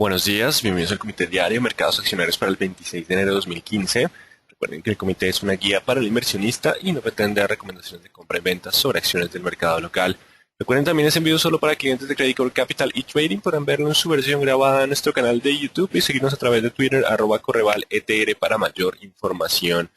Buenos días, bienvenidos al Comité Diario de Mercados Accionarios para el 26 de enero de 2015. Recuerden que el comité es una guía para el inversionista y no pretende dar recomendaciones de compra y venta sobre acciones del mercado local. Recuerden también es envío solo para clientes de Credit Core Capital y Trading. Podrán verlo en su versión grabada en nuestro canal de YouTube y seguirnos a través de Twitter @correvaletr para mayor información.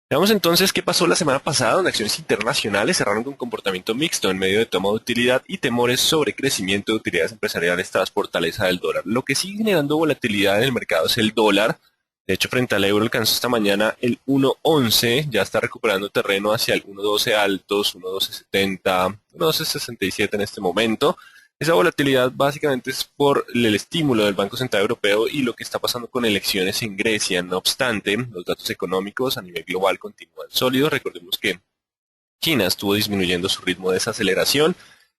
Veamos entonces qué pasó la semana pasada, donde acciones internacionales cerraron con comportamiento mixto en medio de toma de utilidad y temores sobre crecimiento de utilidades empresariales tras fortaleza del dólar. Lo que sigue generando volatilidad en el mercado es el dólar. De hecho, frente al euro alcanzó esta mañana el 1.11, ya está recuperando terreno hacia el 1.12 altos, 1.1270, 1.1267 en este momento. Esa volatilidad básicamente es por el estímulo del Banco Central Europeo y lo que está pasando con elecciones en Grecia. No obstante, los datos económicos a nivel global continúan sólidos. Recordemos que China estuvo disminuyendo su ritmo de desaceleración,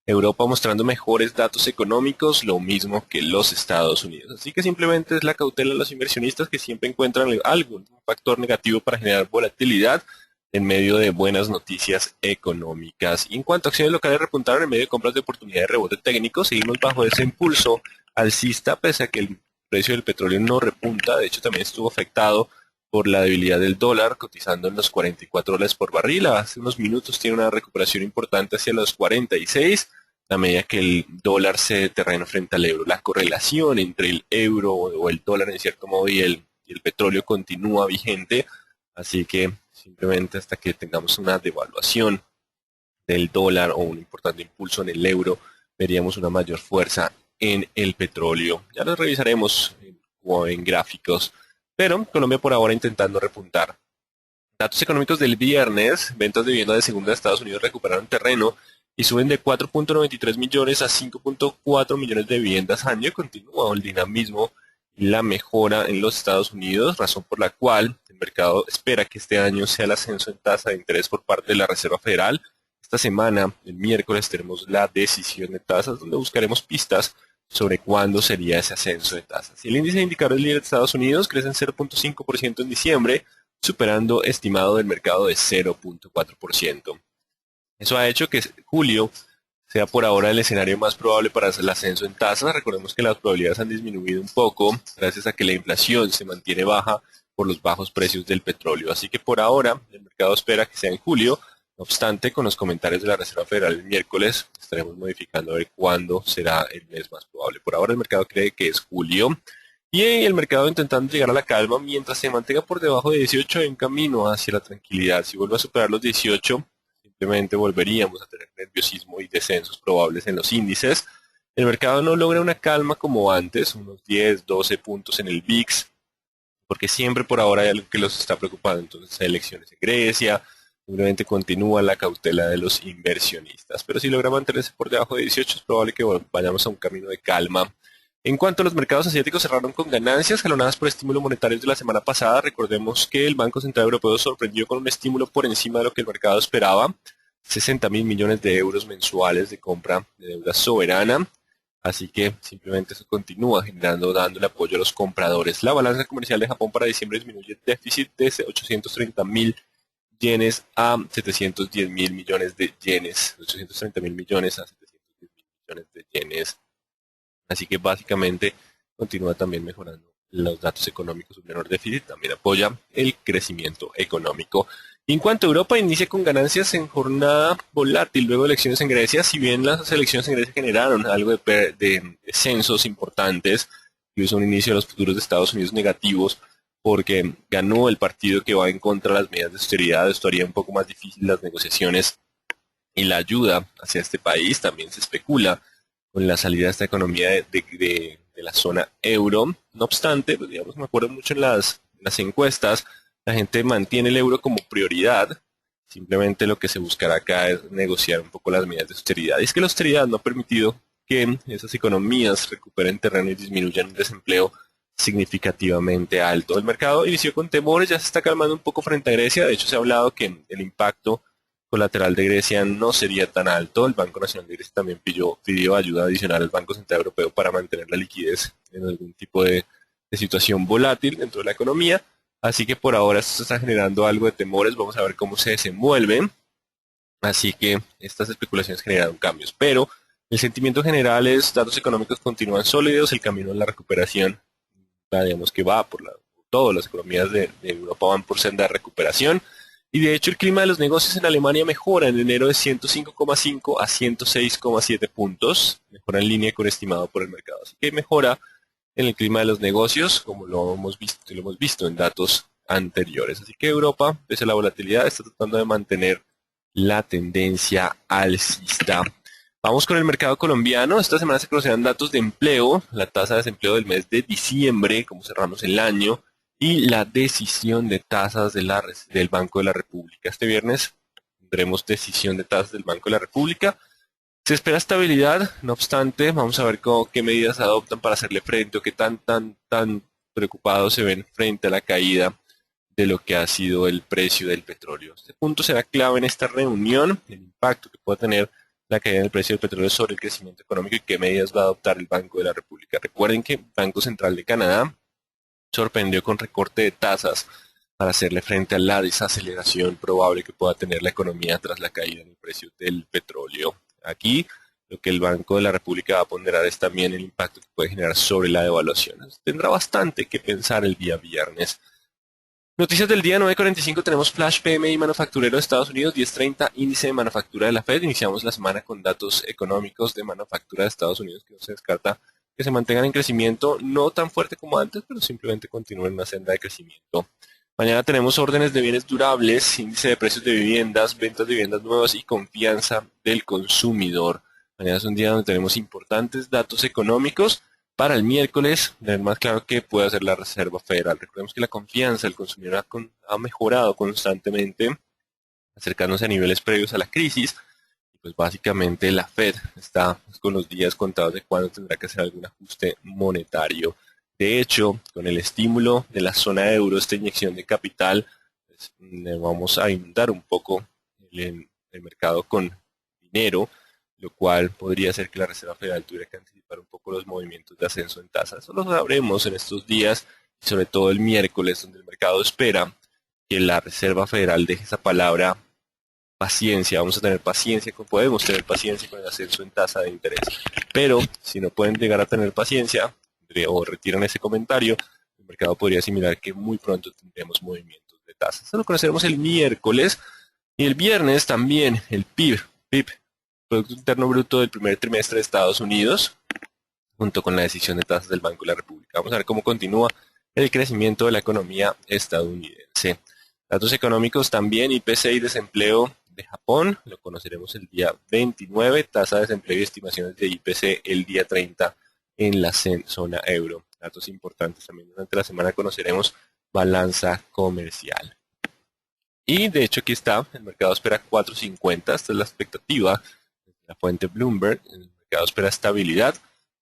Europa mostrando mejores datos económicos, lo mismo que los Estados Unidos. Así que simplemente es la cautela de los inversionistas que siempre encuentran algo, un factor negativo para generar volatilidad en medio de buenas noticias económicas. Y en cuanto a acciones locales repuntaron en medio de compras de oportunidad de rebote técnico, seguimos bajo ese impulso alcista, pese a que el precio del petróleo no repunta. De hecho, también estuvo afectado por la debilidad del dólar, cotizando en los 44 dólares por barril. Hace unos minutos tiene una recuperación importante hacia los 46, a medida que el dólar cede terreno frente al euro. La correlación entre el euro o el dólar en cierto modo y el petróleo continúa vigente, así que simplemente hasta que tengamos una devaluación del dólar o un importante impulso en el euro, veríamos una mayor fuerza en el petróleo. Ya lo revisaremos en gráficos, pero Colombia por ahora intentando repuntar. Datos económicos del viernes: ventas de vivienda de segunda de Estados Unidos recuperaron terreno y suben de 4.93 millones a 5.4 millones de viviendas año. Continúa el dinamismo y la mejora en los Estados Unidos, razón por la cual el mercado espera que este año sea el ascenso en tasa de interés por parte de la Reserva Federal. Esta semana, el miércoles, tenemos la decisión de tasas, donde buscaremos pistas sobre cuándo sería ese ascenso de tasas. Y el índice de indicadores líder de Estados Unidos crece en 0.5% en diciembre, superando estimado del mercado de 0.4%. Eso ha hecho que julio sea por ahora el escenario más probable para el ascenso en tasas. Recordemos que las probabilidades han disminuido un poco gracias a que la inflación se mantiene baja por los bajos precios del petróleo. Así que por ahora el mercado espera que sea en julio. No obstante, con los comentarios de la Reserva Federal el miércoles estaremos modificando a ver cuándo será el mes más probable. Por ahora el mercado cree que es julio. Y el mercado intentando llegar a la calma mientras se mantenga por debajo de 18 en camino hacia la tranquilidad. Si vuelve a superar los 18, simplemente volveríamos a tener nerviosismo y descensos probables en los índices. El mercado no logra una calma como antes, unos 10, 12 puntos en el VIX, porque siempre por ahora hay algo que los está preocupando. Entonces hay elecciones en Grecia, simplemente continúa la cautela de los inversionistas. Pero si logra mantenerse por debajo de 18, es probable que vayamos a un camino de calma. En cuanto a los mercados asiáticos, cerraron con ganancias jalonadas por estímulos monetarios de la semana pasada. Recordemos que el Banco Central Europeo sorprendió con un estímulo por encima de lo que el mercado esperaba: 60.000 millones de euros mensuales de compra de deuda soberana. Así que simplemente eso continúa generando, dándole apoyo a los compradores. La balanza comercial de Japón para diciembre disminuye el déficit de 830.000 yenes a 710.000 millones de yenes. 830.000 millones a 710.000 millones de yenes. Así que básicamente continúa también mejorando los datos económicos. Un menor déficit también apoya el crecimiento económico. Y en cuanto a Europa, inicia con ganancias en jornada volátil luego de elecciones en Grecia. Si bien las elecciones en Grecia generaron algo de descensos importantes, incluso un inicio de los futuros de Estados Unidos negativos, porque ganó el partido que va en contra de las medidas de austeridad. Esto haría un poco más difícil las negociaciones y la ayuda hacia este país. También se especula con la salida de esta economía de la zona euro. No obstante, pues, digamos, me acuerdo mucho en las encuestas, la gente mantiene el euro como prioridad. Simplemente lo que se buscará acá es negociar un poco las medidas de austeridad. Y es que la austeridad no ha permitido que esas economías recuperen terreno y disminuyan el desempleo significativamente alto. El mercado inició con temores, ya se está calmando un poco frente a Grecia. De hecho, se ha hablado que el impacto colateral de Grecia no sería tan alto. El Banco Nacional de Grecia también pidió ayuda adicional al Banco Central Europeo para mantener la liquidez en algún tipo de situación volátil dentro de la economía. Así que por ahora esto está generando algo de temores. Vamos a ver cómo se desenvuelven. Así que estas especulaciones generaron cambios. Pero El sentimiento general es datos económicos continúan sólidos, el camino en la recuperación, digamos que va por todas las economías de Europa van por senda de recuperación. Y de hecho el clima de los negocios en Alemania mejora en enero de 105,5 a 106,7 puntos, mejora en línea con estimado por el mercado. Así que mejora en el clima de los negocios, como lo hemos visto en datos anteriores. Así que Europa, pese a la volatilidad, está tratando de mantener la tendencia alcista. Vamos con el mercado colombiano. Esta semana se conocerán datos de empleo, la tasa de desempleo del mes de diciembre, como cerramos el año, y la decisión de tasas del Banco de la República. Este viernes tendremos decisión de tasas del Banco de la República. Se espera estabilidad, no obstante, vamos a ver qué medidas adoptan para hacerle frente o qué tan preocupados se ven frente a la caída de lo que ha sido el precio del petróleo. Este punto será clave en esta reunión, el impacto que puede tener la caída del precio del petróleo sobre el crecimiento económico y qué medidas va a adoptar el Banco de la República. Recuerden que el Banco Central de Canadá sorprendió con recorte de tasas para hacerle frente a la desaceleración probable que pueda tener la economía tras la caída en el precio del petróleo. Aquí lo que el Banco de la República va a ponderar es también el impacto que puede generar sobre la devaluación. Tendrá bastante que pensar el día viernes. Noticias del día 9:45 tenemos Flash PMI manufacturero de Estados Unidos, 10:30 índice de manufactura de la Fed. Iniciamos la semana con datos económicos de manufactura de Estados Unidos que no se descarta que se mantengan en crecimiento no tan fuerte como antes, pero simplemente continúen en una senda de crecimiento. Mañana tenemos órdenes de bienes durables, índice de precios de viviendas, ventas de viviendas nuevas y confianza del consumidor. Mañana es un día donde tenemos importantes datos económicos. Para el miércoles, tener más claro qué puede hacer la Reserva Federal. Recordemos que la confianza del consumidor ha mejorado constantemente, acercándose a niveles previos a la crisis. Y pues básicamente la Fed está con los días contados de cuándo tendrá que hacer algún ajuste monetario. De hecho, con el estímulo de la zona euro, esta inyección de capital, pues, le vamos a inundar un poco el mercado con dinero, lo cual podría hacer que la Reserva Federal tuviera que anticipar un poco los movimientos de ascenso en tasas. Eso lo sabremos en estos días, y sobre todo el miércoles, donde el mercado espera que la Reserva Federal deje esa palabra paciencia. Vamos a tener paciencia, podemos tener paciencia con el ascenso en tasa de interés. Pero si no pueden llegar a tener paciencia o retiran ese comentario, el mercado podría asimilar que muy pronto tendremos movimientos de tasas. Eso lo conoceremos el miércoles y el viernes también el PIB, Producto Interno Bruto del primer trimestre de Estados Unidos, junto con la decisión de tasas del Banco de la República. Vamos a ver cómo continúa el crecimiento de la economía estadounidense. Datos económicos también, IPC y desempleo de Japón, lo conoceremos el día 29, tasa de desempleo y estimaciones de IPC el día 30 en la zona euro. Datos importantes también durante la semana conoceremos balanza comercial. Y de hecho aquí está, el mercado espera 4.50, esta es la expectativa de la fuente Bloomberg, el mercado espera estabilidad,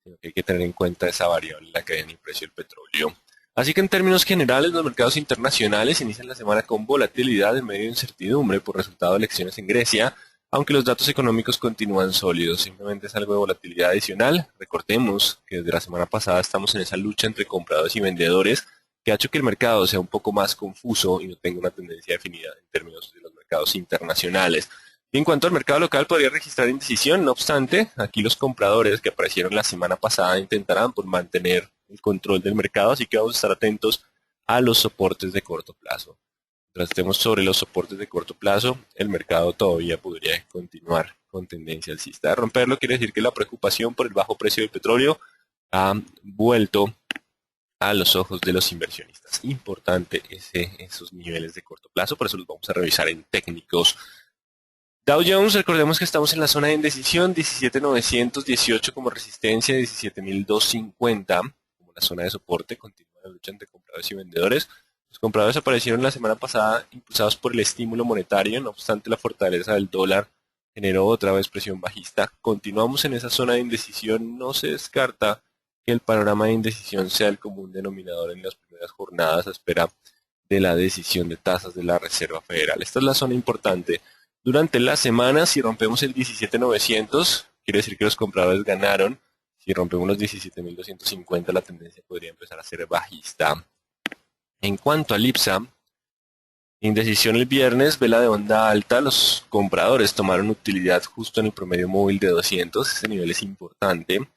sino que hay que tener en cuenta esa variable, la caída en el precio del petróleo. Así que en términos generales, los mercados internacionales inician la semana con volatilidad en medio de incertidumbre por resultado de elecciones en Grecia, aunque los datos económicos continúan sólidos. Simplemente es algo de volatilidad adicional. Recordemos que desde la semana pasada estamos en esa lucha entre compradores y vendedores, que ha hecho que el mercado sea un poco más confuso y no tenga una tendencia definida en términos de los mercados internacionales. Y en cuanto al mercado local, podría registrar indecisión. No obstante, aquí los compradores que aparecieron la semana pasada intentarán por mantener el control del mercado, así que vamos a estar atentos a los soportes de corto plazo. Mientras estemos sobre los soportes de corto plazo, el mercado todavía podría continuar con tendencia alcista. Romperlo quiere decir que la preocupación por el bajo precio del petróleo ha vuelto a los ojos de los inversionistas. Importante esos niveles de corto plazo, por eso los vamos a revisar en técnicos. Dow Jones, recordemos que estamos en la zona de indecisión, 17.918 como resistencia, 17.250 como la zona de soporte, continúa la lucha entre compradores y vendedores. Los compradores aparecieron la semana pasada impulsados por el estímulo monetario, no obstante la fortaleza del dólar generó otra vez presión bajista. Continuamos en esa zona de indecisión, no se descarta que el panorama de indecisión sea el común denominador en las primeras jornadas a espera de la decisión de tasas de la Reserva Federal. Esta es la zona importante. Durante la semana, si rompemos el 17.900, quiere decir que los compradores ganaron. Si rompemos los 17.250, la tendencia podría empezar a ser bajista. En cuanto al IPSA, Indecisión el viernes, vela de onda alta, los compradores tomaron utilidad justo en el promedio móvil de 200, ese nivel es importante.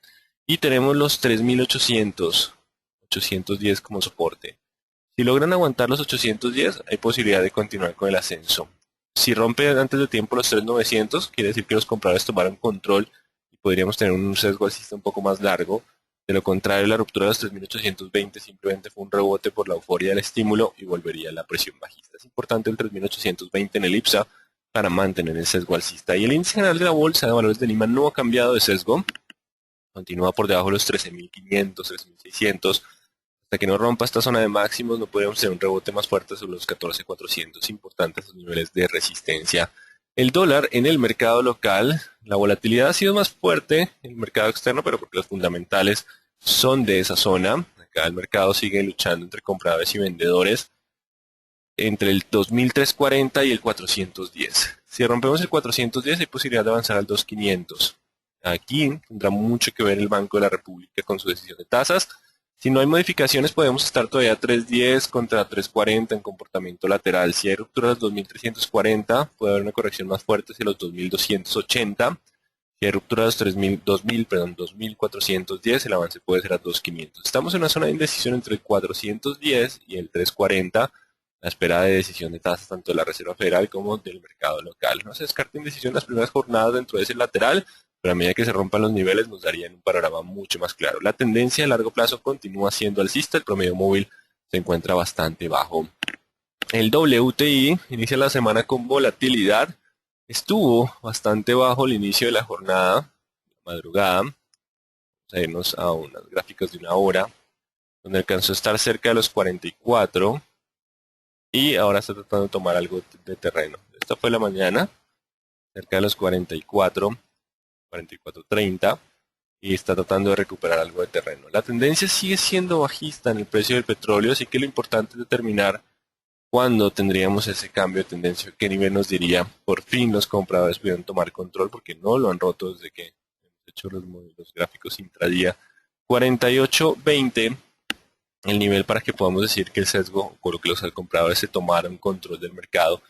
Y tenemos los 3800, 810 como soporte. Si logran aguantar los 810, hay posibilidad de continuar con el ascenso. Si rompe antes de tiempo los 3900, quiere decir que los compradores tomaron control y podríamos tener un sesgo alcista un poco más largo. De lo contrario, la ruptura de los 3820 simplemente fue un rebote por la euforia del estímulo y volvería a la presión bajista. Es importante el 3820 en el IPSA para mantener el sesgo alcista. Y el índice general de la Bolsa de Valores de Lima no ha cambiado de sesgo. Continúa por debajo de los 13.500, 13.600. Hasta que no rompa esta zona de máximos, no podríamos tener un rebote más fuerte sobre los 14.400. Importantes los niveles de resistencia. El dólar en el mercado local, la volatilidad ha sido más fuerte en el mercado externo, pero porque los fundamentales son de esa zona. Acá el mercado sigue luchando entre compradores y vendedores entre el 2.340 y el 410. Si rompemos el 410 hay posibilidad de avanzar al 2.500. Aquí tendrá mucho que ver el Banco de la República con su decisión de tasas. Si no hay modificaciones podemos estar todavía a 3.10 contra 3.40 en comportamiento lateral. Si hay ruptura de los 2.340 puede haber una corrección más fuerte hacia los 2.280. Si hay ruptura de los 2.410 el avance puede ser a 2.500. Estamos en una zona de indecisión entre el 410 y el 3.40. La espera de decisión de tasas tanto de la Reserva Federal como del mercado local. No se descarta indecisión las primeras jornadas dentro de ese lateral, pero a medida que se rompan los niveles nos darían un panorama mucho más claro. La tendencia a largo plazo continúa siendo alcista, el promedio móvil se encuentra bastante bajo. El WTI inicia la semana con volatilidad, estuvo bastante bajo al inicio de la jornada, madrugada. Vamos a irnos a unas gráficas de una hora, donde alcanzó a estar cerca de los 44 y ahora está tratando de tomar algo de terreno. Esta fue la mañana, cerca de los 44. 44.30 y está tratando de recuperar algo de terreno. La tendencia sigue siendo bajista en el precio del petróleo, así que lo importante es determinar cuándo tendríamos ese cambio de tendencia, qué nivel nos diría por fin los compradores pudieron tomar control, porque no lo han roto desde que hemos hecho los gráficos intradía. 48.20 el nivel para que podamos decir que el sesgo, por lo que los compradores se tomaron control del mercado,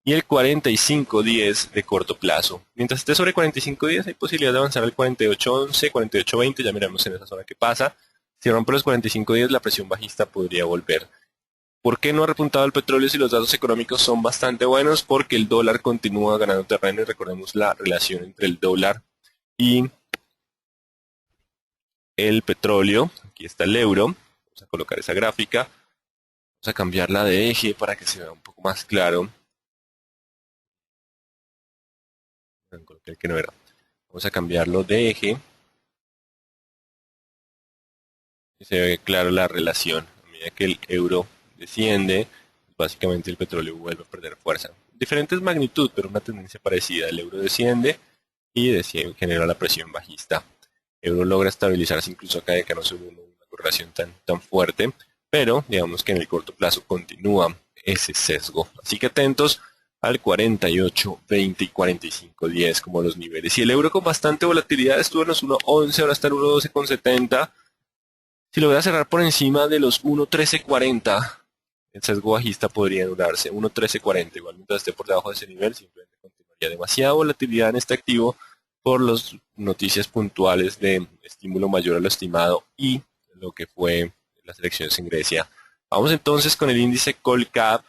y el 45.10 de corto plazo. Mientras esté sobre 45.10 hay posibilidad de avanzar al 48.11, 48.20, ya miramos en esa zona qué pasa. Si rompe los 45.10 la presión bajista podría volver. ¿Por qué no ha repuntado el petróleo si los datos económicos son bastante buenos? Porque el dólar continúa ganando terreno y recordemos la relación entre el dólar y el petróleo. Aquí está el euro. Vamos a colocar esa gráfica. Vamos a cambiarla de eje para que se vea un poco más claro. El que no era. Vamos a cambiarlo de eje. Y se ve claro la relación. A medida que el euro desciende, básicamente el petróleo vuelve a perder fuerza. Diferentes magnitud, pero una tendencia parecida. El euro desciende y genera la presión bajista. El euro logra estabilizarse incluso acá de que no se hubo una correlación tan fuerte, pero digamos que en el corto plazo continúa ese sesgo. Así que atentos al 48, 20 y 45, 10 como los niveles. Y el euro con bastante volatilidad estuvo en los 1.11, ahora está en 1.12,70. Si logra cerrar por encima de los 1.1340, el sesgo bajista podría anularse. 1.1340, igual mientras esté por debajo de ese nivel, simplemente continuaría demasiada volatilidad en este activo por las noticias puntuales de estímulo mayor a lo estimado y lo que fue las elecciones en Grecia. Vamos entonces con el índice Colcap,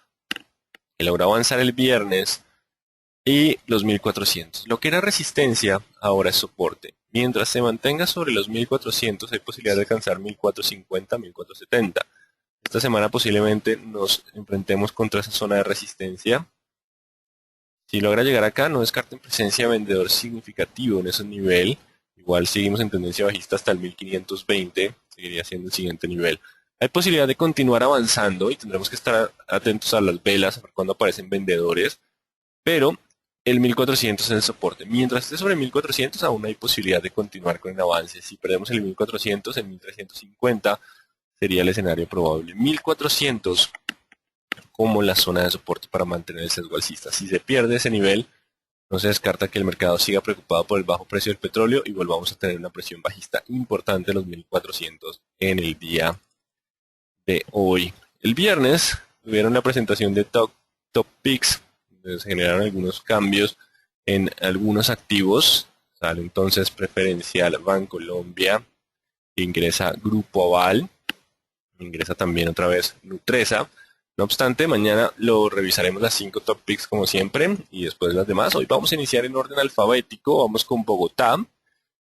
que logró avanzar el viernes, y los 1400. Lo que era resistencia ahora es soporte. Mientras se mantenga sobre los 1400 hay posibilidad de alcanzar 1450, 1470. Esta semana posiblemente nos enfrentemos contra esa zona de resistencia. Si logra llegar acá, no descarten presencia de vendedor significativo en ese nivel. Igual seguimos en tendencia bajista hasta el 1520, seguiría siendo el siguiente nivel. Hay posibilidad de continuar avanzando y tendremos que estar atentos a las velas, a ver cuándo aparecen vendedores, pero el 1400 es el soporte. Mientras esté sobre 1400 aún hay posibilidad de continuar con el avance. Si perdemos el 1400, el 1350 sería el escenario probable. 1400 como la zona de soporte para mantener el sesgo alcista. Si se pierde ese nivel, no se descarta que el mercado siga preocupado por el bajo precio del petróleo y volvamos a tener una presión bajista importante de los 1400 en el día de hoy. El viernes tuvieron la presentación de top picks, se generaron algunos cambios en algunos activos. Sale entonces preferencial Bancolombia, ingresa Grupo Aval, ingresa también otra vez Nutresa. No obstante, mañana lo revisaremos las 5 top picks como siempre y después las demás. Hoy vamos a iniciar en orden alfabético. Vamos con Bogotá,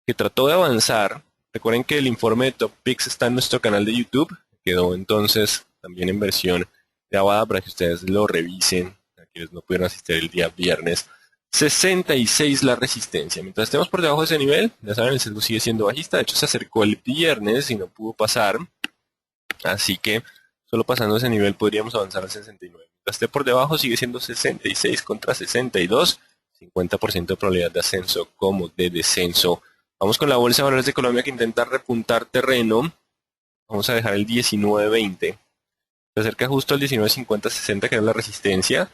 que trató de avanzar. Recuerden que el informe de top picks está en nuestro canal de YouTube. Quedó entonces también en versión grabada para que ustedes lo revisen, a quienes no pudieron asistir el día viernes. 66 la resistencia. Mientras estemos por debajo de ese nivel, ya saben, el sesgo sigue siendo bajista. De hecho, se acercó el viernes y no pudo pasar. Así que solo pasando ese nivel podríamos avanzar al 69. Mientras esté por debajo sigue siendo 66 contra 62. 50% de probabilidad de ascenso como de descenso. Vamos con la Bolsa de Valores de Colombia, que intenta repuntar terreno. Vamos a dejar el 19.20. Se acerca justo al 19.50-60, que era la resistencia.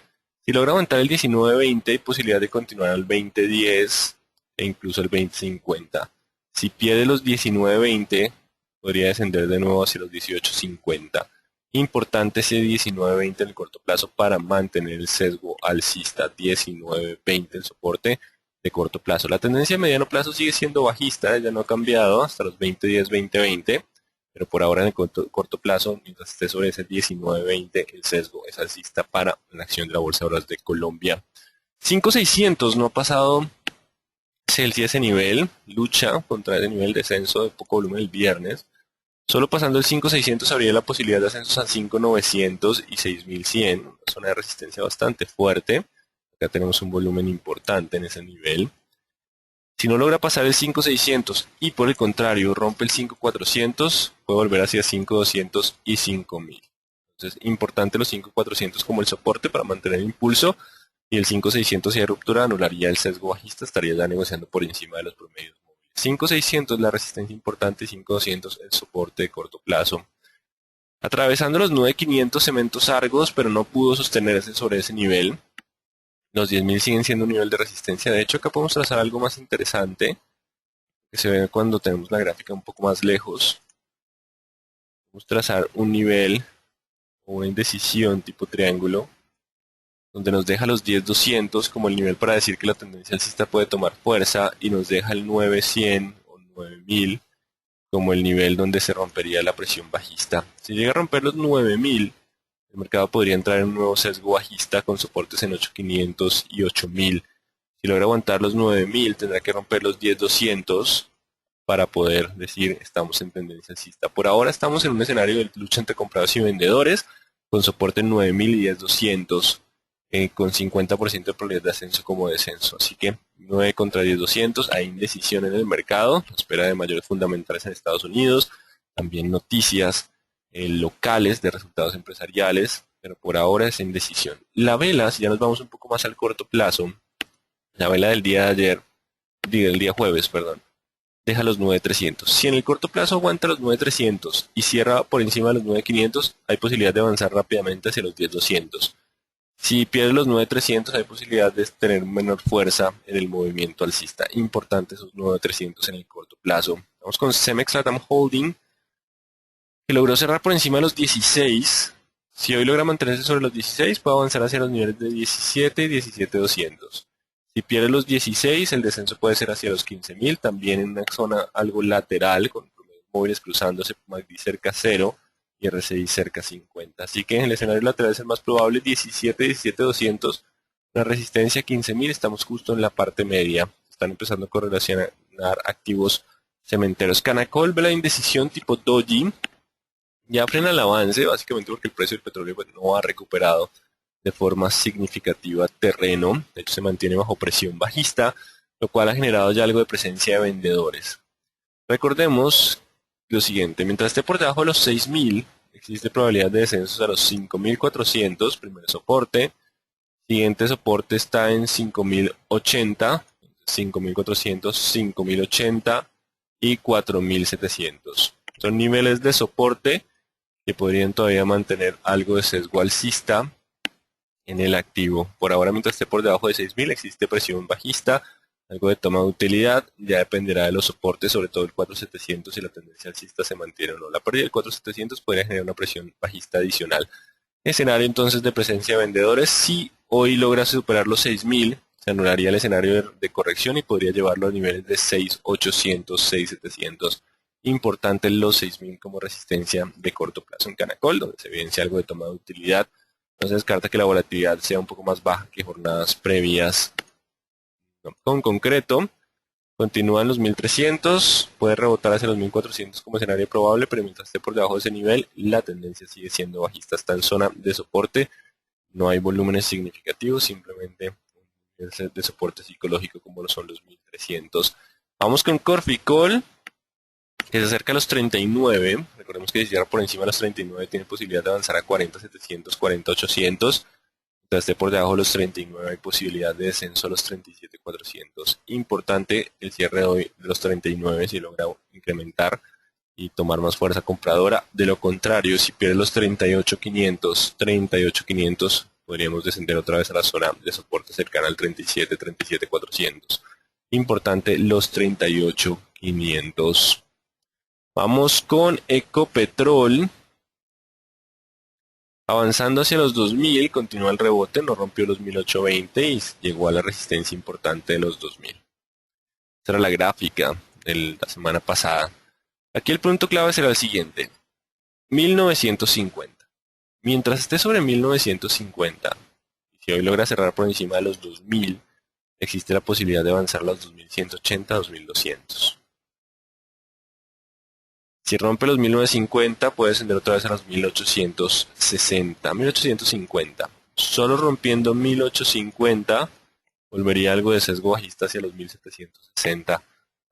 Si logra aguantar el 19.20, hay posibilidad de continuar al 20.10 e incluso el 20.50. Si pierde los 19.20, podría descender de nuevo hacia los 18.50. Importante ese 19.20 en el corto plazo para mantener el sesgo alcista. 19.20 el soporte de corto plazo. La tendencia a mediano plazo sigue siendo bajista, ya no ha cambiado hasta los 20.10, 20.20. Pero por ahora en el corto plazo, mientras esté sobre ese 19.20, el sesgo es alcista para la acción de la Bolsa de Valores de Colombia. 5.600 no ha pasado ese nivel, lucha contra ese nivel de descenso de poco volumen el viernes. Solo pasando el 5.600 habría la posibilidad de ascensos a 5.900 y 6.100, una zona de resistencia bastante fuerte. Acá tenemos un volumen importante en ese nivel. Si no logra pasar el 5.600 y por el contrario rompe el 5.400, puede volver hacia 5.200 y 5.000. Entonces, importante los 5.400 como el soporte para mantener el impulso, y el 5.600 si hay ruptura anularía el sesgo bajista, estaría ya negociando por encima de los promedios móviles. 5.600 la resistencia importante y 5.200 el soporte de corto plazo. Atravesando los 9.500 cementos Argos, pero no pudo sostenerse sobre ese nivel. Los 10.000 siguen siendo un nivel de resistencia. De hecho, acá podemos trazar algo más interesante, que se ve cuando tenemos la gráfica un poco más lejos. Podemos trazar un nivel o una indecisión tipo triángulo, donde nos deja los 10.200 como el nivel para decir que la tendencia alcista puede tomar fuerza, y nos deja el 9.100 o 9.000 como el nivel donde se rompería la presión bajista. Si llega a romper los 9.000, el mercado podría entrar en un nuevo sesgo bajista con soportes en 8.500 y 8.000. Si logra aguantar los 9.000, tendrá que romper los 10.200 para poder decir estamos en tendencia alcista. Por ahora estamos en un escenario de lucha entre compradores y vendedores, con soporte en 9.000 y 10.200, con 50% de probabilidad de ascenso como descenso. Así que 9 contra 10.200, hay indecisión en el mercado, espera de mayores fundamentales en Estados Unidos, también noticias locales de resultados empresariales, pero por ahora es indecisión. La vela, si ya nos vamos un poco más al corto plazo, la vela del día de ayer, del día jueves, perdón, deja los 9.300. Si en el corto plazo aguanta los 9.300 y cierra por encima de los 9.500, hay posibilidad de avanzar rápidamente hacia los 10.200. Si pierde los 9.300, hay posibilidad de tener menor fuerza en el movimiento alcista. Importante esos 9.300 en el corto plazo. Vamos con Cemex Latam Holding, que logró cerrar por encima de los 16. Si hoy logra mantenerse sobre los 16, puede avanzar hacia los niveles de 17 y 17.200. Si pierde los 16, el descenso puede ser hacia los 15.000, también en una zona algo lateral, con promedios móviles cruzándose, MACD cerca 0 y RSI cerca 50. Así que en el escenario lateral es el más probable, 17, 17.200, una resistencia 15.000, estamos justo en la parte media. Están empezando a correlacionar activos cementeros. Canacol ve la indecisión tipo doji. Ya frena el avance, básicamente porque el precio del petróleo no ha recuperado de forma significativa terreno. De hecho, se mantiene bajo presión bajista, lo cual ha generado ya algo de presencia de vendedores. Recordemos lo siguiente: mientras esté por debajo de los 6.000, existe probabilidad de descensos a los 5.400, primer soporte. Siguiente soporte está en 5.080, 5.400, 5.080 y 4.700. Son niveles de soporte que podrían todavía mantener algo de sesgo alcista en el activo. Por ahora, mientras esté por debajo de 6.000, existe presión bajista, algo de toma de utilidad. Ya dependerá de los soportes, sobre todo el 4.700, si la tendencia alcista se mantiene o no. La pérdida del 4.700 podría generar una presión bajista adicional. Escenario entonces de presencia de vendedores. Si hoy logra superar los 6.000, se anularía el escenario de corrección y podría llevarlo a niveles de 6.800, 6.700. Importante los 6.000 como resistencia de corto plazo en Canacol, donde se evidencia algo de toma de utilidad. No se descarta que la volatilidad sea un poco más baja que jornadas previas. Con concreto, continúan los 1.300, puede rebotar hacia los 1.400 como escenario probable, pero mientras esté por debajo de ese nivel, la tendencia sigue siendo bajista. Está en zona de soporte, no hay volúmenes significativos, simplemente un nivel de soporte psicológico como lo son los 1.300. Vamos con Corficol, que se acerca a los 39. Recordemos que si cierra por encima de los 39 tiene posibilidad de avanzar a 40.700, 40.800. Mientras esté por debajo de los 39 hay posibilidad de descenso a los 37.400. Importante el cierre de hoy de los 39 si logra incrementar y tomar más fuerza compradora. De lo contrario, si pierde los 38.500, podríamos descender otra vez a la zona de soporte cercana al 37, 37.400. Importante los 38.500. Vamos con Ecopetrol. Avanzando hacia los 2000, continúa el rebote, no rompió los 1820 y llegó a la resistencia importante de los 2000. Esta era la gráfica de la semana pasada. Aquí el punto clave será el siguiente: 1950. Mientras esté sobre 1950, y si hoy logra cerrar por encima de los 2000, existe la posibilidad de avanzar a los 2180, 2200. Si rompe los 1950, puede descender otra vez a los 1860, 1850. Solo rompiendo 1850, volvería algo de sesgo bajista hacia los 1760.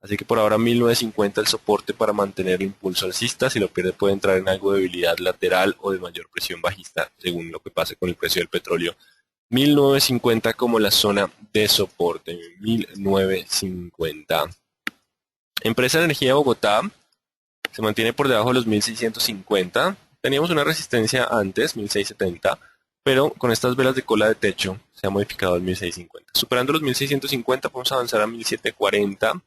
Así que por ahora 1950 el soporte para mantener el impulso alcista. Si lo pierde puede entrar en algo de debilidad lateral o de mayor presión bajista, según lo que pase con el precio del petróleo. 1950 como la zona de soporte. 1950. Empresa de Energía de Bogotá se mantiene por debajo de los 1650. Teníamos una resistencia antes, 1670, pero con estas velas de cola de techo se ha modificado al 1650. Superando los 1650 podemos avanzar a 1740.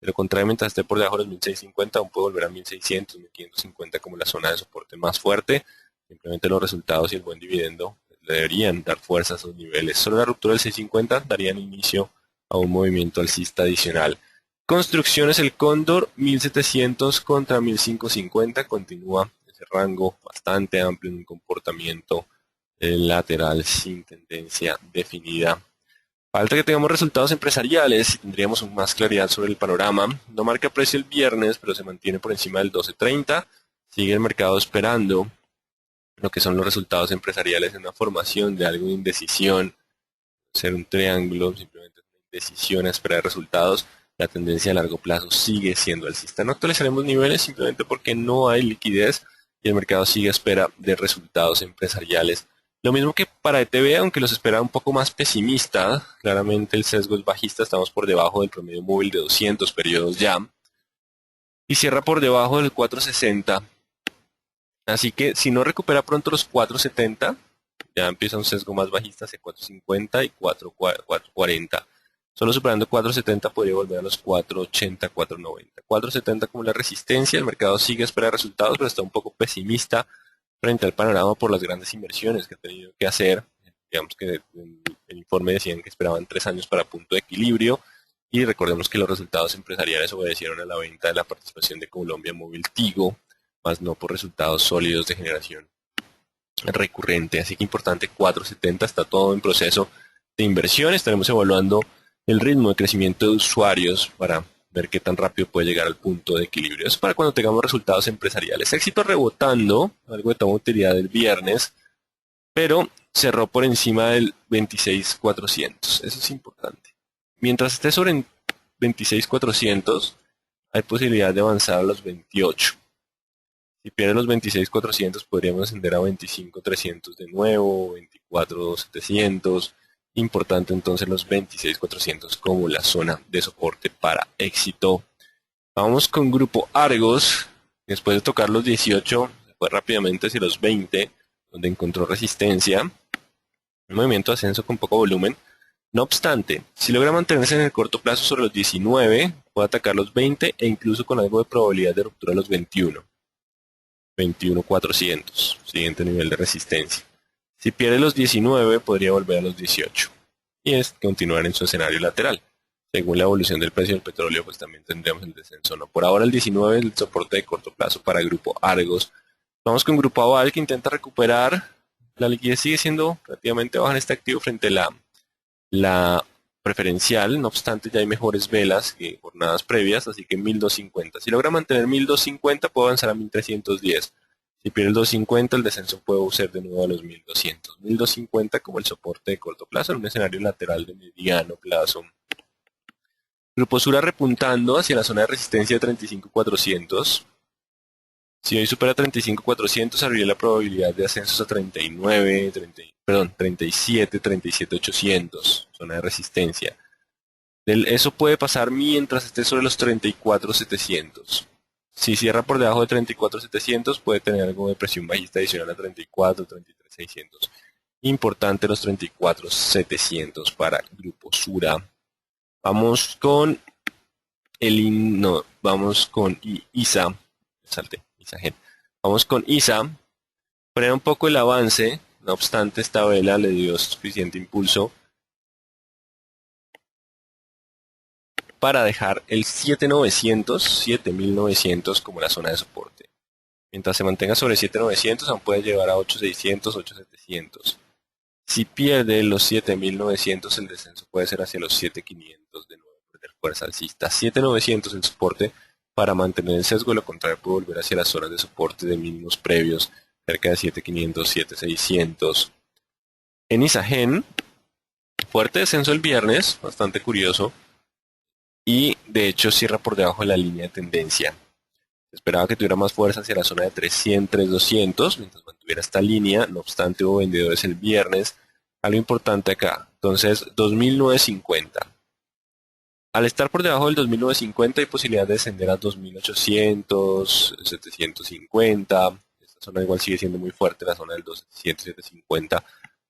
De lo contrario, mientras esté por debajo de los 1650, aún puede volver a 1600, 1550 como la zona de soporte más fuerte. Simplemente los resultados y el buen dividendo le deberían dar fuerza a esos niveles. Solo la ruptura del 650 darían inicio a un movimiento alcista adicional. Construcciones El Cóndor, 1700 contra 1550, continúa ese rango bastante amplio en un comportamiento lateral sin tendencia definida. Falta que tengamos resultados empresariales y tendríamos más claridad sobre el panorama. No marca precio el viernes, pero se mantiene por encima del 12.30. Sigue el mercado esperando lo que son los resultados empresariales en una formación de algo de indecisión, ser un triángulo, simplemente una indecisión a esperar resultados. La tendencia a largo plazo sigue siendo alcista. No actualizaremos niveles simplemente porque no hay liquidez y el mercado sigue a espera de resultados empresariales. Lo mismo que para ETB, aunque los esperaba un poco más pesimistas. Claramente el sesgo es bajista, estamos por debajo del promedio móvil de 200 periodos ya. Y cierra por debajo del 460. Así que si no recupera pronto los 470, ya empieza un sesgo más bajista hacia 450 y 440. Solo superando 470 podría volver a los 480, 490. 470 como la resistencia, el mercado sigue a esperar resultados, pero está un poco pesimista frente al panorama por las grandes inversiones que ha tenido que hacer. Digamos que en el informe decían que esperaban 3 años para punto de equilibrio, y recordemos que los resultados empresariales obedecieron a la venta de la participación de Colombia Móvil Tigo, más no por resultados sólidos de generación recurrente. Así que importante, 470, está todo en proceso de inversión. Estaremos evaluando el ritmo de crecimiento de usuarios para ver qué tan rápido puede llegar al punto de equilibrio. Eso para cuando tengamos resultados empresariales. Éxito rebotando, algo de toma de utilidad del viernes, pero cerró por encima del 26.400. Eso es importante. Mientras esté sobre 26.400, hay posibilidad de avanzar a los 28. Si pierde los 26.400, podríamos ascender a 25.300 de nuevo, 24.700. Importante entonces los 26.400 como la zona de soporte para éxito. Vamos con Grupo Argos. Después de tocar los 18, se fue rápidamente hacia los 20, donde encontró resistencia. Un movimiento de ascenso con poco volumen. No obstante, si logra mantenerse en el corto plazo sobre los 19, puede atacar los 20 e incluso con algo de probabilidad de ruptura a los 21. 21.400, siguiente nivel de resistencia. Si pierde los 19, podría volver a los 18 y es continuar en su escenario lateral. Según la evolución del precio del petróleo, pues también tendríamos el descenso, ¿no? Por ahora el 19 es el soporte de corto plazo para el grupo Argos. Vamos con grupo Aval, que intenta recuperar. La liquidez sigue siendo relativamente baja en este activo frente a la preferencial. No obstante, ya hay mejores velas que jornadas previas, así que 1250. Si logra mantener 1250, puede avanzar a 1310. Si pierde el 250, el descenso puede ser de nuevo a los 1200. 1250 como el soporte de corto plazo en un escenario lateral de mediano plazo. Grupo Sura repuntando hacia la zona de resistencia de 35.400. Si hoy supera 35.400, habría la probabilidad de ascensos a 39, 37, 37.800, zona de resistencia. Eso puede pasar mientras esté sobre los 34.700. Si cierra por debajo de 34.700, puede tener algo de presión bajista adicional a 34, 33.600. Importante los 34.700 para Grupo Sura. Vamos con vamos con ISA. Salte, ISAGEN. Vamos con ISA. Frena un poco el avance. No obstante, esta vela le dio suficiente impulso para dejar el 7.900 como la zona de soporte. Mientras se mantenga sobre 7.900, aún puede llevar a 8.600, 8.700. Si pierde los 7.900, el descenso puede ser hacia los 7.500 de nuevo, perder fuerza alcista. 7.900 el soporte para mantener el sesgo, lo contrario puede volver hacia las zonas de soporte de mínimos previos, cerca de 7.500, 7.600. En ISAGEN, fuerte descenso el viernes, bastante curioso, y de hecho cierra por debajo de la línea de tendencia. Se esperaba que tuviera más fuerza hacia la zona de 300, 3.200, mientras mantuviera esta línea. No obstante, hubo vendedores el viernes. Algo importante acá. Entonces, 2.950. Al estar por debajo del 2.950 hay posibilidad de descender a 2.800, 750. Esta zona igual sigue siendo muy fuerte, la zona del 2.700, 750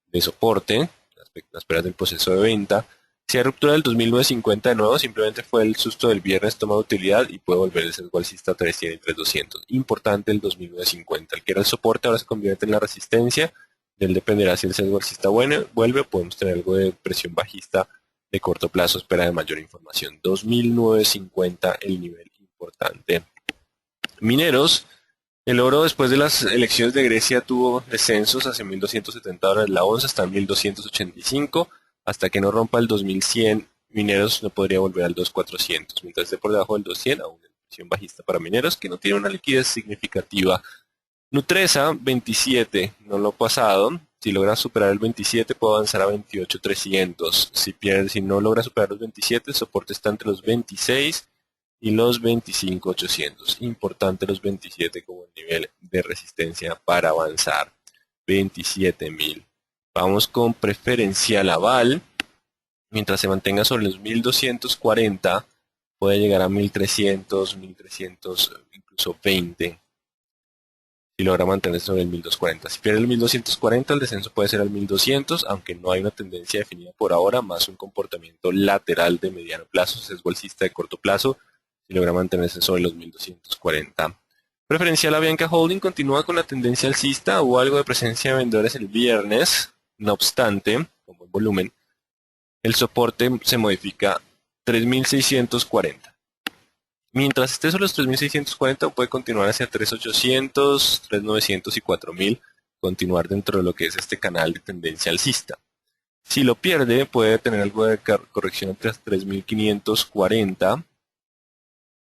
de soporte. Las esperas del proceso de venta. Si hay ruptura del 2.950 de nuevo, simplemente fue el susto del viernes, toma de utilidad y puede volver el sesgo alcista a 300 y 3.200. Importante el 2.950. El que era el soporte ahora se convierte en la resistencia. Del dependerá si el sesgo alcista vuelve o podemos tener algo de presión bajista de corto plazo. Espera de mayor información. 2.950 el nivel importante. Mineros. El oro después de las elecciones de Grecia tuvo descensos hacia 1.270 dólares la onza hasta 1.285. Hasta que no rompa el 2100, mineros no podría volver al 2400. Mientras esté por debajo del 200, aún en presión bajista para mineros que no tiene una liquidez significativa. Nutresa, 27, no lo ha pasado. Si logra superar el 27, puede avanzar a 28.300. Si no logra superar los 27, el soporte está entre los 26 y los 25.800. Importante los 27 como nivel de resistencia para avanzar. 27.000. Vamos con preferencial aval. Mientras se mantenga sobre los 1240, puede llegar a 1300, 1300, incluso 20. Si logra mantenerse sobre el 1240. Si pierde el 1240, el descenso puede ser al 1200, aunque no hay una tendencia definida por ahora, más un comportamiento lateral de mediano plazo, sesgo alcista de corto plazo, si logra mantenerse sobre los 1240. Preferencial Avianca Holding continúa con la tendencia alcista. Hubo algo de presencia de vendedores el viernes. No obstante, como el volumen, el soporte se modifica 3.640. Mientras esté sobre los 3.640 puede continuar hacia 3.800, 3.900 y 4.000, continuar dentro de lo que es este canal de tendencia alcista. Si lo pierde, puede tener algo de corrección entre 3.540,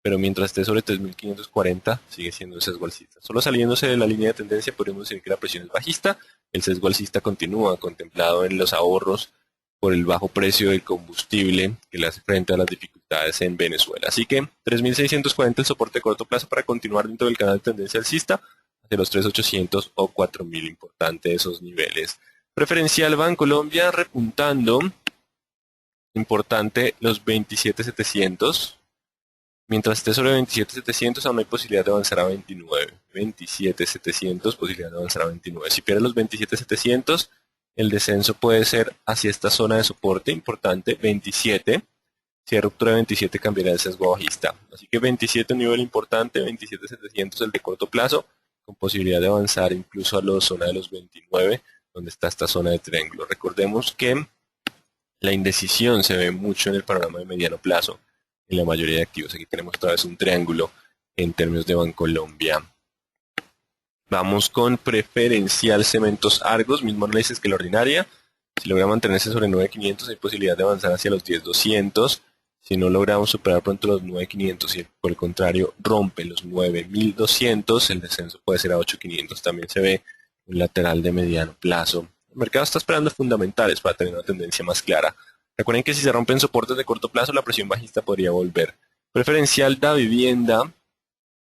pero mientras esté sobre 3.540 sigue siendo el sesgo alcista. Solo saliéndose de la línea de tendencia podemos decir que la presión es bajista. El sesgo alcista continúa contemplado en los ahorros por el bajo precio del combustible que le hace frente a las dificultades en Venezuela. Así que 3.640 el soporte de corto plazo para continuar dentro del canal de tendencia alcista hacia los 3.800 o 4.000. Importante esos niveles. Preferencial Bancolombia repuntando. Importante los 27.700. Mientras esté sobre 27.700 aún hay posibilidad de avanzar a 29. 27.700, posibilidad de avanzar a 29. Si pierde los 27.700, el descenso puede ser hacia esta zona de soporte importante, 27. Si hay ruptura de 27 cambiará el sesgo bajista. Así que 27 un nivel importante, 27.700 el de corto plazo, con posibilidad de avanzar incluso a la zona de los 29 donde está esta zona de triángulo. Recordemos que la indecisión se ve mucho en el panorama de mediano plazo en la mayoría de activos. Aquí tenemos otra vez un triángulo en términos de Bancolombia. Vamos con preferencial Cementos Argos, mismo análisis que la ordinaria. Si logra mantenerse sobre 9.500 hay posibilidad de avanzar hacia los 10.200. Si no logramos superar pronto los 9.500 y por el contrario rompe los 9.200, el descenso puede ser a 8.500. También se ve un lateral de mediano plazo. El mercado está esperando fundamentales para tener una tendencia más clara. Recuerden que si se rompen soportes de corto plazo, la presión bajista podría volver. Preferencial da vivienda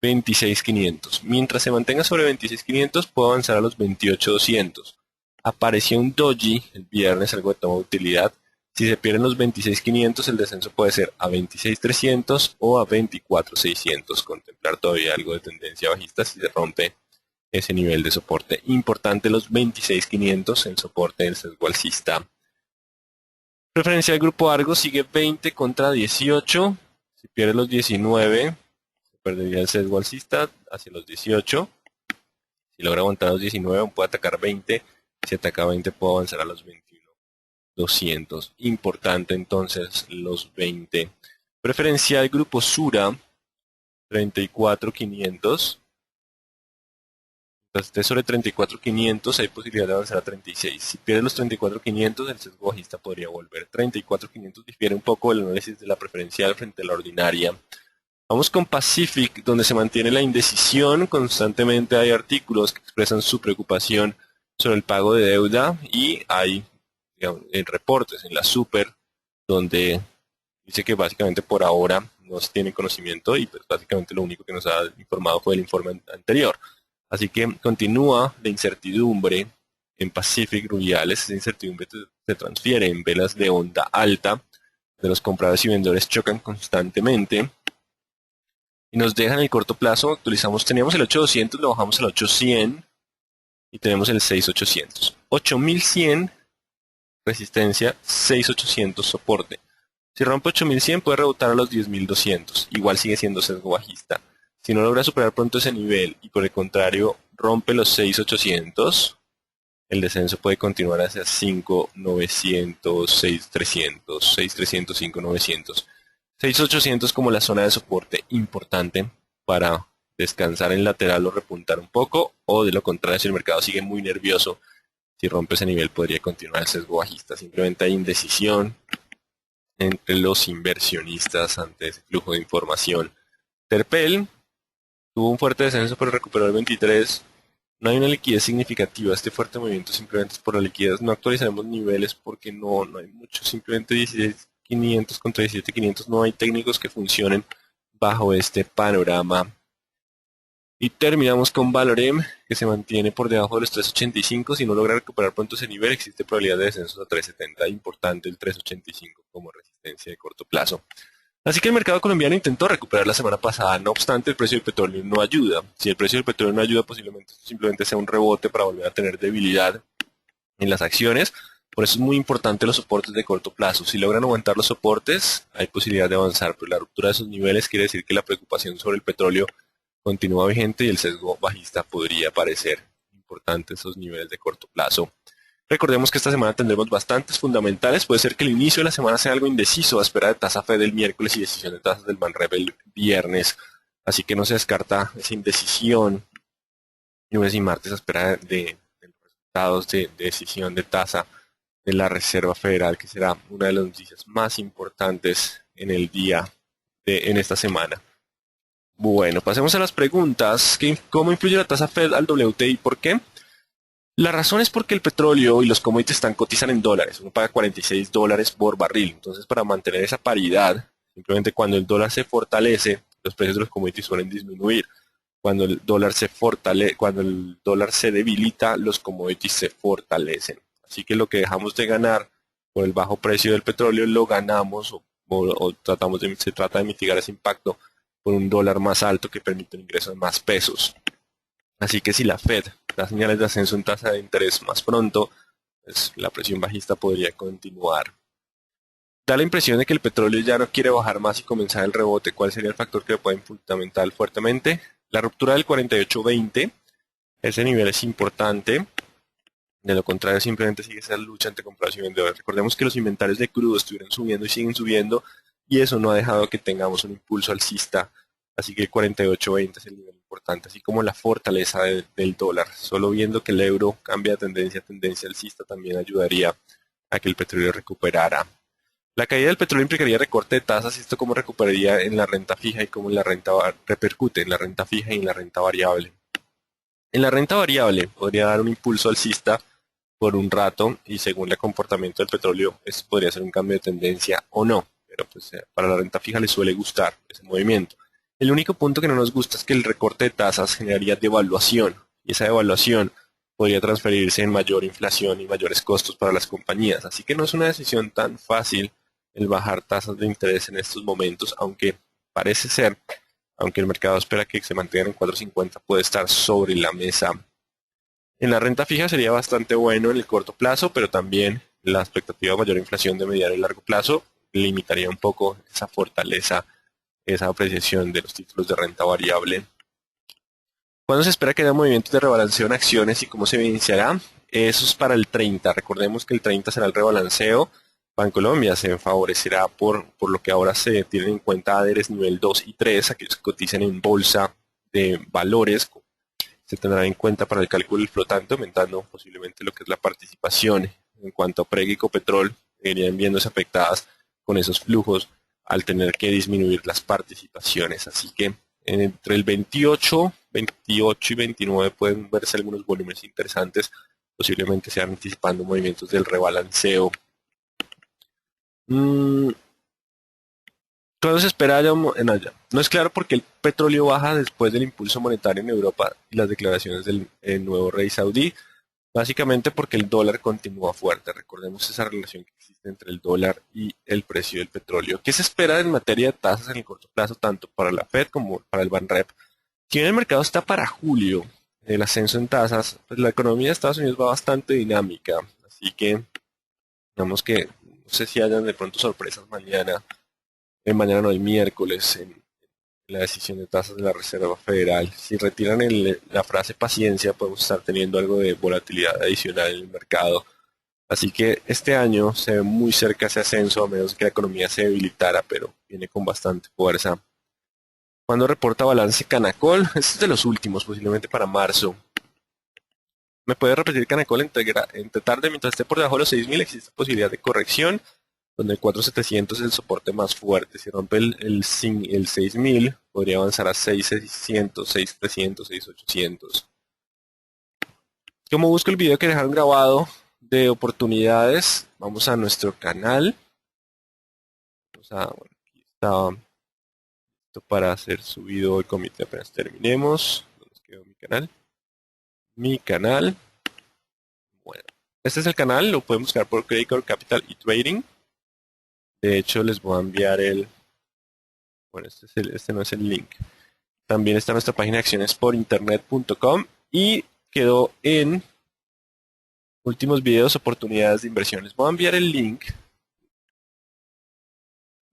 26.500. Mientras se mantenga sobre 26.500, puede avanzar a los 28.200. Apareció un doji el viernes, algo de toma de utilidad. Si se pierden los 26.500, el descenso puede ser a 26.300 o a 24.600. Contemplar todavía algo de tendencia bajista si se rompe ese nivel de soporte. Importante los 26.500, el soporte del sesgo alcista. Preferencial Grupo Argos sigue 20 contra 18. Si pierde los 19, se perdería el sesgo alcista hacia los 18. Si logra aguantar los 19, puede atacar 20. Si ataca 20, puede avanzar a los 21.200. Importante entonces los 20. Preferencial Grupo Sura 34.500. Entonces, esté sobre 34.500, hay posibilidad de avanzar a 36. Si pierde los 34.500, el sesgo bajista podría volver. 34.500 difiere un poco del análisis de la preferencial frente a la ordinaria. Vamos con Pacific, donde se mantiene la indecisión. Constantemente hay artículos que expresan su preocupación sobre el pago de deuda y hay reportes en la Super, donde dice que básicamente por ahora no se tiene conocimiento y pues básicamente lo único que nos ha informado fue el informe anterior. Así que continúa la incertidumbre en Pacific Rubiales. Esa incertidumbre se transfiere en velas de onda alta, de los compradores y vendedores chocan constantemente y nos dejan el corto plazo. Teníamos el 8.200, lo bajamos al 8.100 y tenemos el 6.800. 8.100 resistencia, 6.800 soporte. Si rompe 8.100 puede rebotar a los 10.200. Igual sigue siendo sesgo bajista. Si no logra superar pronto ese nivel y por el contrario rompe los 6.800, el descenso puede continuar hacia 5.900, 6.300, 6.300, 5.900. 6.800 como la zona de soporte importante para descansar en lateral o repuntar un poco, o de lo contrario, si el mercado sigue muy nervioso, si rompe ese nivel podría continuar el sesgo bajista. Simplemente hay indecisión entre los inversionistas ante ese flujo de información. Terpel tuvo un fuerte descenso pero recuperó el 23. No hay una liquidez significativa. Este fuerte movimiento simplemente es por la liquidez. No actualizaremos niveles porque no hay mucho. Simplemente 16.500 contra 17.500. No hay técnicos que funcionen bajo este panorama. Y terminamos con Valorem, que se mantiene por debajo de los 3.85. Si no logra recuperar pronto ese nivel, existe probabilidad de descenso a 3.70. Importante el 3.85 como resistencia de corto plazo. Así que el mercado colombiano intentó recuperar la semana pasada. No obstante, el precio del petróleo no ayuda. Si el precio del petróleo no ayuda, posiblemente simplemente sea un rebote para volver a tener debilidad en las acciones. Por eso es muy importante los soportes de corto plazo. Si logran aguantar los soportes, hay posibilidad de avanzar. Pero la ruptura de esos niveles quiere decir que la preocupación sobre el petróleo continúa vigente y el sesgo bajista podría aparecer. Importante esos niveles de corto plazo. Recordemos que esta semana tendremos bastantes fundamentales. Puede ser que el inicio de la semana sea algo indeciso, a espera de tasa Fed el miércoles y decisión de tasas del Banrev el viernes. Así que no se descarta esa indecisión. Lunes y martes a espera de los resultados de decisión de tasa de la Reserva Federal, que será una de las noticias más importantes en el día en esta semana. Bueno, pasemos a las preguntas. ¿Cómo influye la tasa Fed al WTI? ¿Por qué? La razón es porque el petróleo y los commodities cotizan en dólares. Uno paga $46 por barril. Entonces, para mantener esa paridad, simplemente cuando el dólar se fortalece, los precios de los commodities suelen disminuir. Cuando el dólar se debilita, los commodities se fortalecen. Así que lo que dejamos de ganar por el bajo precio del petróleo lo ganamos se trata de mitigar ese impacto por un dólar más alto que permite el ingreso de más pesos. Así que si la Fed da señales de ascenso en tasa de interés más pronto, pues la presión bajista podría continuar. Da la impresión de que el petróleo ya no quiere bajar más y comenzar el rebote. ¿Cuál sería el factor que lo puede fundamentar fuertemente? La ruptura del 48.20. Ese nivel es importante. De lo contrario, simplemente sigue esa lucha entre compradores y vendedores. Recordemos que los inventarios de crudo estuvieron subiendo y siguen subiendo, y eso no ha dejado que tengamos un impulso alcista. Así que el 48.20 es el nivel importante, así como la fortaleza del dólar. Solo viendo que el euro cambia de tendencia alcista también ayudaría a que el petróleo recuperara. La caída del petróleo implicaría recorte de tasas, y esto cómo recuperaría en la renta fija y cómo en la repercute en la renta fija y en la renta variable. En la renta variable podría dar un impulso alcista por un rato, y según el comportamiento del petróleo, esto podría ser un cambio de tendencia o no, pero pues para la renta fija le suele gustar ese movimiento. El único punto que no nos gusta es que el recorte de tasas generaría devaluación, y esa devaluación podría transferirse en mayor inflación y mayores costos para las compañías, así que no es una decisión tan fácil el bajar tasas de interés en estos momentos, aunque parece ser, aunque el mercado espera que se mantengan en 4.50, puede estar sobre la mesa. En la renta fija sería bastante bueno en el corto plazo, pero también la expectativa de mayor inflación de mediano y largo plazo limitaría un poco esa fortaleza, esa apreciación de los títulos de renta variable. ¿Cuándo se espera que haya movimientos de rebalanceo en acciones y cómo se evidenciará? Eso es para el 30. Recordemos que el 30 será el rebalanceo. Bancolombia se favorecerá por lo que ahora se tienen en cuenta ADERES nivel 2 y 3, aquellos que cotizan en bolsa de valores. Se tendrá en cuenta para el cálculo del flotante, aumentando posiblemente lo que es la participación. En cuanto a PREG y Copetrol, irían viéndose afectadas con esos flujos al tener que disminuir las participaciones. Así que entre el 28 y 29 pueden verse algunos volúmenes interesantes, posiblemente se van anticipando movimientos del rebalanceo. ¿Cuándo se espera en allá? No es claro porque el petróleo baja después del impulso monetario en Europa y las declaraciones del nuevo rey saudí, básicamente porque el dólar continúa fuerte. Recordemos esa relación que existe entre el dólar y el precio del petróleo. ¿Qué se espera en materia de tasas en el corto plazo, tanto para la Fed como para el Banrep? Si bien el mercado está para julio, el ascenso en tasas, pues la economía de Estados Unidos va bastante dinámica, así que digamos que no sé si hayan de pronto sorpresas mañana, mañana no, el miércoles, en la decisión de tasas de la Reserva Federal. Si retiran la frase paciencia, podemos estar teniendo algo de volatilidad adicional en el mercado. Así que este año se ve muy cerca ese ascenso, a menos que la economía se debilitara, pero viene con bastante fuerza. Cuando reporta balance Canacol, este es de los últimos, posiblemente para marzo. ¿Me puede repetir Canacol entre tarde mientras esté por debajo de los 6.000? Existe posibilidad de corrección, donde el 4.700 es el soporte más fuerte. Si rompe el 6.000, podría avanzar a 6.600, 6.300, 6.800. Como busco el video que dejaron grabado de oportunidades, vamos a nuestro canal. Bueno, aquí está esto para ser subido el comité apenas terminemos. ¿Dónde quedó mi canal? Mi canal. Bueno, este es el canal, lo pueden buscar por Credit Core Capital y Trading. De hecho, les voy a enviar bueno, este no es el link. También está nuestra página de accionesporinternet.com y quedó en últimos videos, oportunidades de inversión. Les voy a enviar el link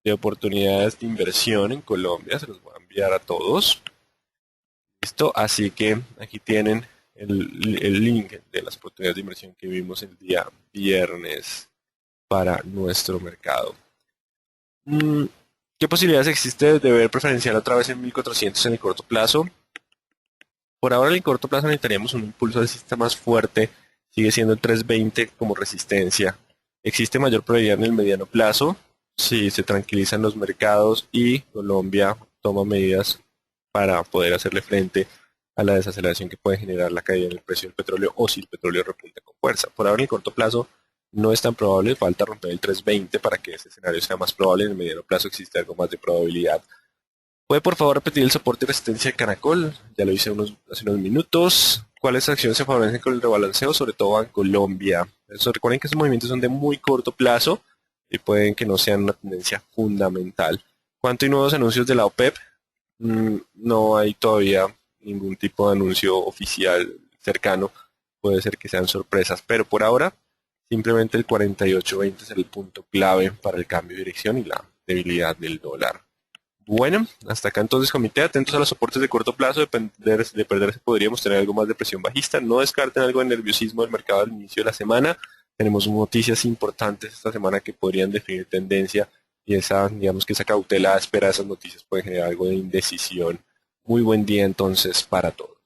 de oportunidades de inversión en Colombia. Se los voy a enviar a todos. Listo, así que aquí tienen el link de las oportunidades de inversión que vimos el día viernes para nuestro mercado. ¿Qué posibilidades existe de ver preferencial otra vez en 1400 en el corto plazo? Por ahora en el corto plazo necesitaríamos un impulso alcista más fuerte. Sigue siendo el 320 como resistencia. Existe mayor probabilidad en el mediano plazo si se tranquilizan los mercados y Colombia toma medidas para poder hacerle frente a la desaceleración que puede generar la caída en el precio del petróleo o si el petróleo repunta con fuerza. Por ahora en el corto plazo no es tan probable, falta romper el 320 para que ese escenario sea más probable. En el mediano plazo existe algo más de probabilidad. ¿Puede por favor repetir el soporte y resistencia de Canacol? Ya lo hice hace unos minutos. ¿Cuáles acciones se favorecen con el rebalanceo? Sobre todo en Colombia. Recuerden que esos movimientos son de muy corto plazo y pueden que no sean una tendencia fundamental. ¿Cuánto hay nuevos anuncios de la OPEP? No hay todavía ningún tipo de anuncio oficial cercano. Puede ser que sean sorpresas, pero por ahora simplemente el 48.20 es el punto clave para el cambio de dirección y la debilidad del dólar. Bueno, hasta acá entonces, comité, atentos a los soportes de corto plazo, de perderse podríamos tener algo más de presión bajista, no descarten algo de nerviosismo del mercado al inicio de la semana, tenemos noticias importantes esta semana que podrían definir tendencia y digamos que esa cautela a espera de esas noticias puede generar algo de indecisión. Muy buen día entonces para todos.